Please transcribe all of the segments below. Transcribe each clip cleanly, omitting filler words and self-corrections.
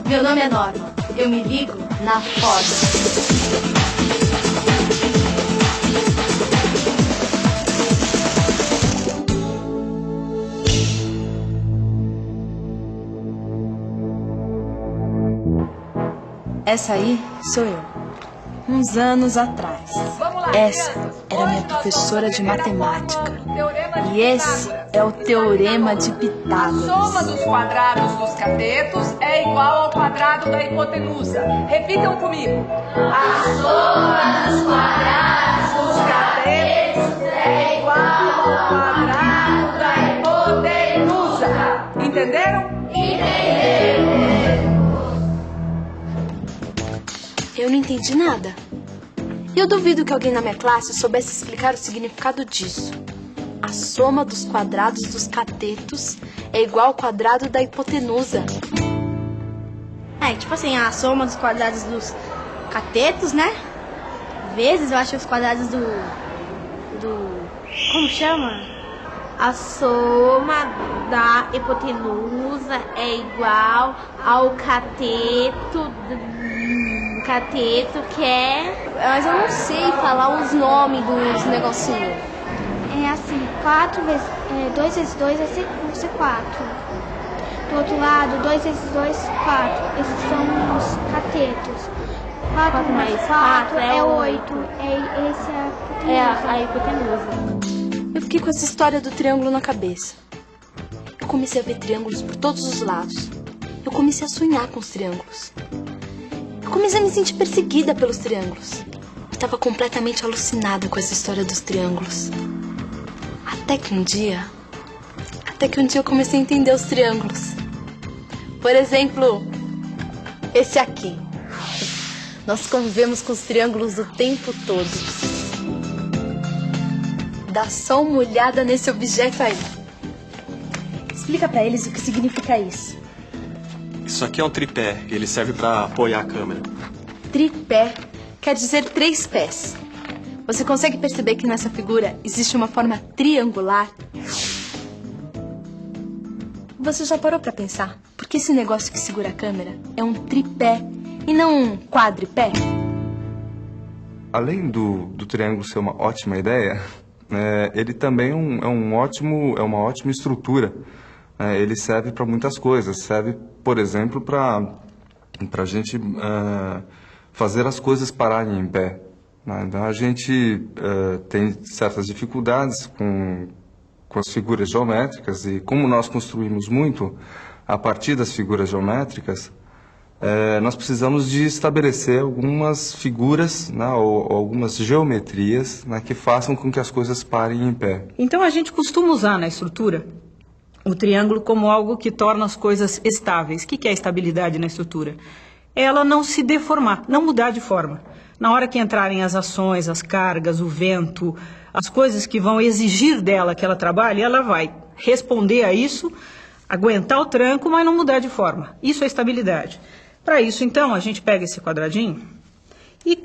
Meu nome é Norma, eu me ligo na foda. Essa aí sou eu, uns anos atrás. Essa era minha professora de matemática. E esse é o Teorema de Pitágoras. A soma dos quadrados dos catetos é igual ao quadrado da hipotenusa. Repitam comigo. A soma dos quadrados dos catetos é igual ao quadrado da hipotenusa. Entenderam? Entenderam. Eu não entendi nada. E eu duvido que alguém na minha classe soubesse explicar o significado disso. A soma dos quadrados dos catetos é igual ao quadrado da hipotenusa. Tipo assim, a soma dos quadrados dos catetos, né? Vezes, eu acho, os quadrados do... Como chama? A soma da hipotenusa é igual ao cateto que é... Mas eu não sei falar os nomes dos negocinhos. É assim, 2 vezes 2 vai ser 4. Do outro lado, 2 vezes 2, 4. Esses são os catetos. 4 mais 4 é 8. Esse é a hipotenusa. Eu fiquei com essa história do triângulo na cabeça. Eu comecei a ver triângulos por todos os lados. Eu comecei a sonhar com os triângulos. Eu comecei a me sentir perseguida pelos triângulos. Eu estava completamente alucinada com essa história dos triângulos. Até que um dia eu comecei a entender os triângulos. Por exemplo, esse aqui. Nós convivemos com os triângulos o tempo todo. Dá só uma olhada nesse objeto aí. Explica pra eles o que significa isso. Isso aqui é um tripé, ele serve para apoiar a câmera. Tripé quer dizer 3 pés. Você consegue perceber que nessa figura existe uma forma triangular? Você já parou pra pensar por que esse negócio que segura a câmera é um tripé e não um quadripé? Além do triângulo ser uma ótima ideia, ele também é uma ótima estrutura. Ele serve para muitas coisas. Serve, por exemplo, para a gente fazer as coisas pararem em pé. Então a gente tem certas dificuldades com as figuras geométricas e como nós construímos muito a partir das figuras geométricas, nós precisamos de estabelecer algumas figuras, ou algumas geometrias, que façam com que as coisas parem em pé. Então a gente costuma usar na estrutura o triângulo como algo que torna as coisas estáveis. O que é a estabilidade na estrutura? Ela não se deformar, não mudar de forma. Na hora que entrarem as ações, as cargas, o vento, as coisas que vão exigir dela que ela trabalhe, ela vai responder a isso, aguentar o tranco, mas não mudar de forma. Isso é estabilidade. Para isso, então, a gente pega esse quadradinho e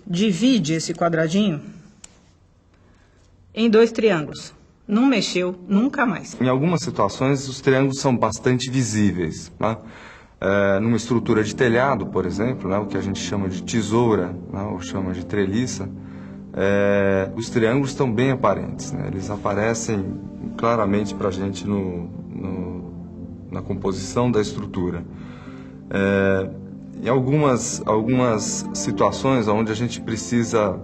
divide esse quadradinho em 2 triângulos. Não mexeu nunca mais. Em algumas situações, os triângulos são bastante visíveis. Numa estrutura de telhado, por exemplo, o que a gente chama de tesoura, ou chama de treliça, os triângulos estão bem aparentes. Eles aparecem claramente para a gente na composição da estrutura. Em algumas situações onde a gente precisa,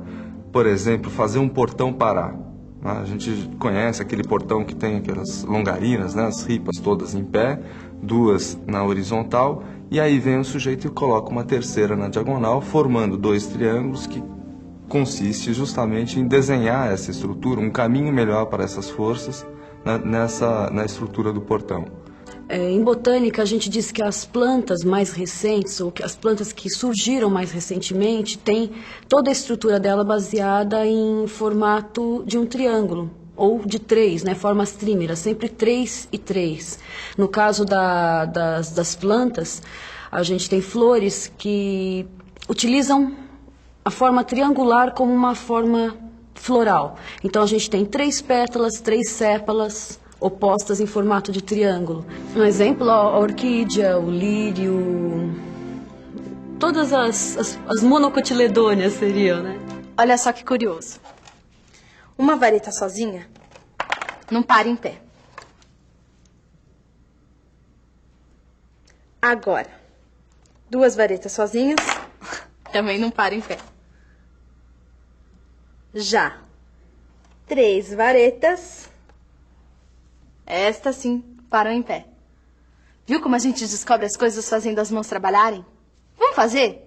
por exemplo, fazer um portão parar. A gente conhece aquele portão que tem aquelas longarinas, as ripas todas em pé, 2 na horizontal, e aí vem o sujeito e coloca uma terceira na diagonal, formando 2 triângulos que consiste justamente em desenhar essa estrutura, um caminho melhor para essas forças na estrutura do portão. Em botânica, a gente diz que as plantas mais recentes, ou que as plantas que surgiram mais recentemente, têm toda a estrutura dela baseada em formato de um triângulo, ou de 3, formas trímeras, sempre 3 e 3. No caso das plantas, a gente tem flores que utilizam a forma triangular como uma forma floral. Então a gente tem 3 pétalas, 3 sépalas, opostas em formato de triângulo. Um exemplo, a orquídea, o lírio, Todas as monocotiledôneas seriam, né? Olha só que curioso. Uma vareta sozinha não para em pé. Agora, 2 varetas sozinhas também não para em pé. Já 3 varetas, estas sim param em pé. Viu como a gente descobre as coisas fazendo as mãos trabalharem? Vamos fazer?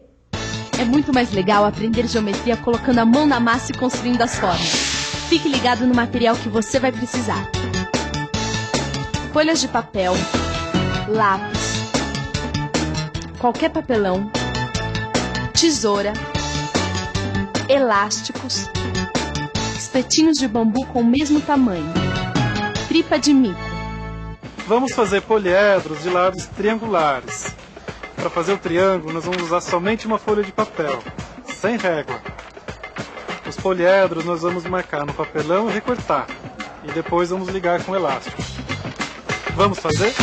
É muito mais legal aprender geometria colocando a mão na massa e construindo as formas. Fique ligado no material que você vai precisar. Folhas de papel, lápis, qualquer papelão, tesoura, elásticos, espetinhos de bambu com o mesmo tamanho, tripa de mico. Vamos fazer poliedros de lados triangulares. Para fazer o triângulo, nós vamos usar somente uma folha de papel, sem régua. Os poliedros nós vamos marcar no papelão e recortar. E depois vamos ligar com elástico. Vamos fazer?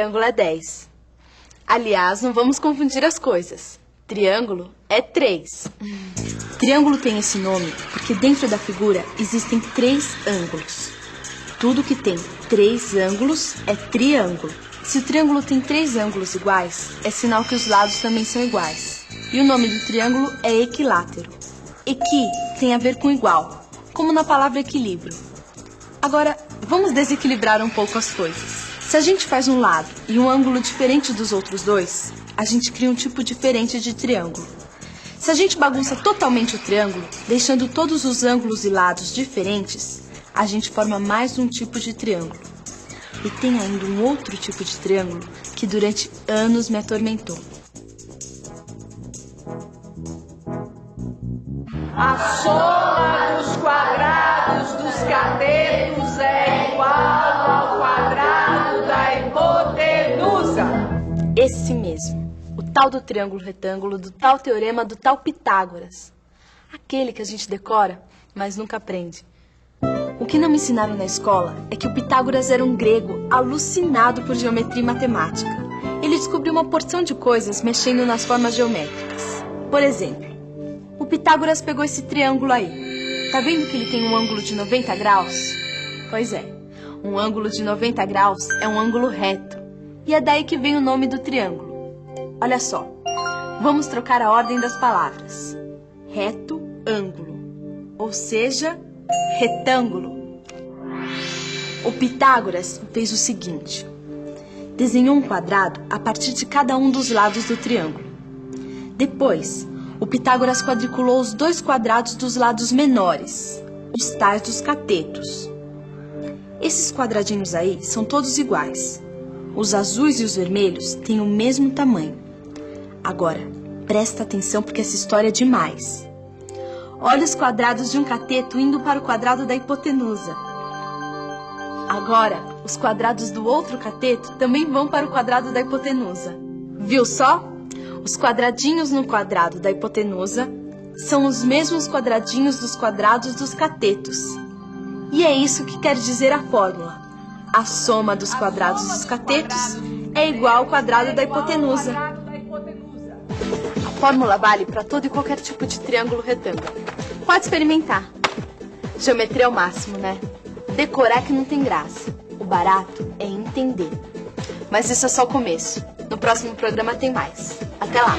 triângulo é 10. Aliás, não vamos confundir as coisas. Triângulo é 3. Triângulo tem esse nome porque dentro da figura existem 3 ângulos. Tudo que tem 3 ângulos é triângulo. Se o triângulo tem 3 ângulos iguais, é sinal que os lados também são iguais. E o nome do triângulo é equilátero. Equi tem a ver com igual, como na palavra equilíbrio. Agora, vamos desequilibrar um pouco as coisas. Se a gente faz um lado e um ângulo diferente dos outros dois, a gente cria um tipo diferente de triângulo. Se a gente bagunça totalmente o triângulo, deixando todos os ângulos e lados diferentes, a gente forma mais um tipo de triângulo. E tem ainda um outro tipo de triângulo que durante anos me atormentou. A soma dos quadrados dos catetos é igual ao quadrado da hipotenusa. Esse mesmo, o tal do triângulo retângulo, do tal teorema, do tal Pitágoras. Aquele que a gente decora, mas nunca aprende. O que não me ensinaram na escola é que o Pitágoras era um grego alucinado por geometria e matemática. Ele descobriu uma porção de coisas mexendo nas formas geométricas. Por exemplo, o Pitágoras pegou esse triângulo aí. Tá vendo que ele tem um ângulo de 90 graus? Pois é, um ângulo de 90 graus é um ângulo reto. E é daí que vem o nome do triângulo. Olha só, vamos trocar a ordem das palavras. Reto, ângulo, ou seja, retângulo. O Pitágoras fez o seguinte: desenhou um quadrado a partir de cada um dos lados do triângulo. Depois, o Pitágoras quadriculou os 2 quadrados dos lados menores, os tais dos catetos. Esses quadradinhos aí são todos iguais. Os azuis e os vermelhos têm o mesmo tamanho. Agora, presta atenção porque essa história é demais. Olha os quadrados de um cateto indo para o quadrado da hipotenusa. Agora, os quadrados do outro cateto também vão para o quadrado da hipotenusa. Viu só? Os quadradinhos no quadrado da hipotenusa são os mesmos quadradinhos dos quadrados dos catetos. E é isso que quer dizer a fórmula. A soma dos quadrados dos catetos é igual ao quadrado da hipotenusa. A fórmula vale para todo e qualquer tipo de triângulo retângulo. Pode experimentar. Geometria é o máximo, né? Decorar que não tem graça. O barato é entender. Mas isso é só o começo. No próximo programa tem mais. Até lá!